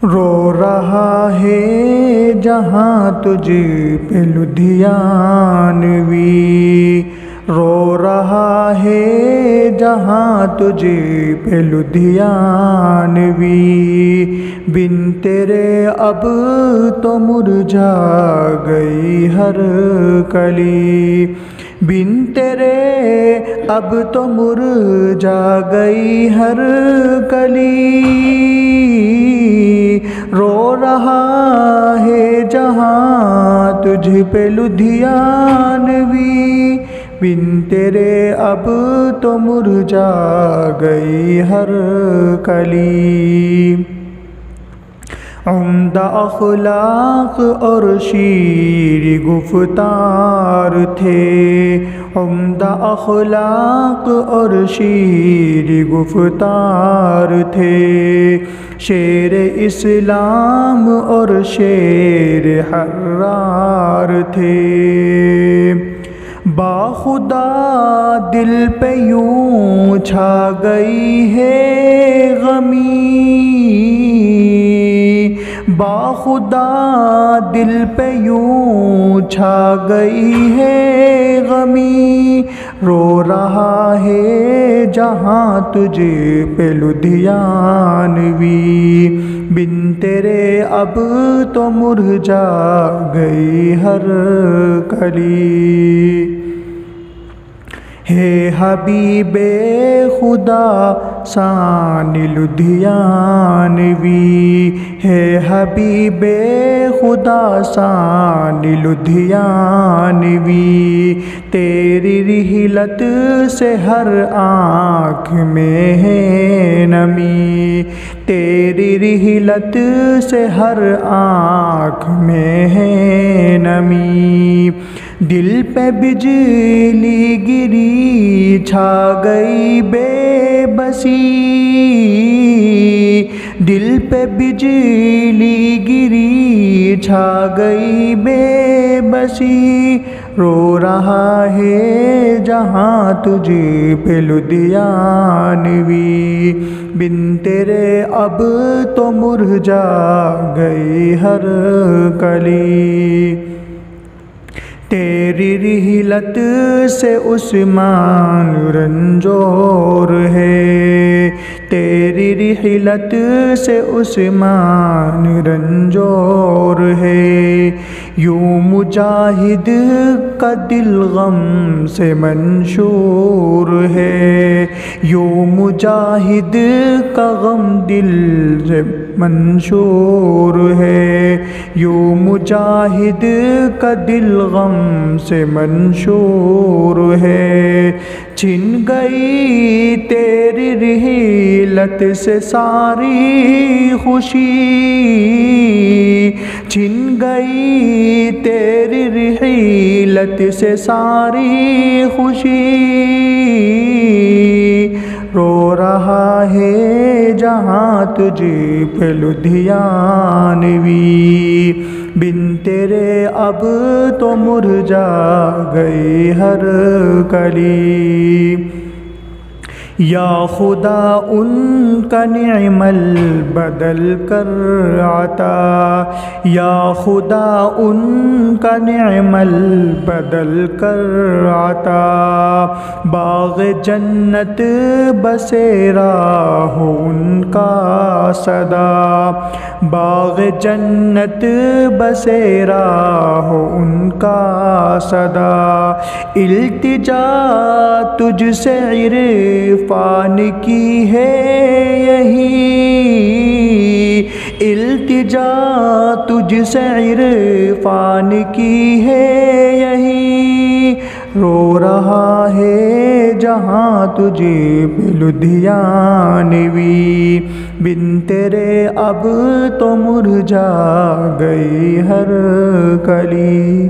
रो रहा है जहाँ तुझे पे लुधियानवी, रो रहा है जहाँ तुझे पे लुधियानवी। बिन तेरे अब तो मुरझा गई हर कली, बिन तेरे अब तो मुरझा गई हर कली। रो रहा है जहाँ तुझ पे लुधियानवी, बिन तेरे अब तो मुरझा गई हर कली। उम्दा अखलाक और शीर गुफ्तार थे, उम्दा अखलाक और शीर गुफ्तार थे। शेर इस्लाम और शेर हर्रार थे। बाखुदा दिल पे यूं छा गई है गमी, बाखुदा दिल पे यूं छा गई है गमी। रो रहा है जहाँ तुझे पे लुधियानवी, बिन तेरे अब तो मुरझा गई हर कली। हे हबीबे खुदा सानी लुधियानवी, हे हबीबे खुदा सानी लुधियानवी। तेरी रिहलत से हर आँख में है नमी, तेरी रिहलत से हर आँख में है नमी। दिल पे बिजली गिरी छा गई बेबसी, दिल पे बिजली गिरी छा गई बेबसी। रो रहा है जहाँ तुझे पे लुधियानवी, बिन तेरे अब तो मुरझा गई हर कली। तेरी रिहलत से उस्मान रंजोर है, तेरी रिहलत से उस्मान रंजोर है। यूं मुजाहिद का दिल गम से मंशूर है, यूं मुजाहिद का गम दिल से मंशूर है। यूं मुजाहिद का दिल गम से मंशूर है। छिन गई तेरी रिहलत से सारी खुशी, छिन गई तेरी रिहलत से सारी खुशी। रो रहा है जहाँ तुझे पे लुधियानवी, बिन तेरे अब तो मुरझा गई हर कली। या खुदा उनका निअमल बदल कर आता, या खुदा उनका निअमल बदल कर आता। बाग़ जन्नत बसेरा हो उनका सदा, बाग़ जन्नत बसेरा हो उनका सदा। इल्तिजा तुझसे इरफान की है यही, इल्तिजा तुझसे इरफान की है यही। रो रहा है जहाँ तुझे पे लुधियानवी, बिन तेरे अब तो मुरझा गई हर कली।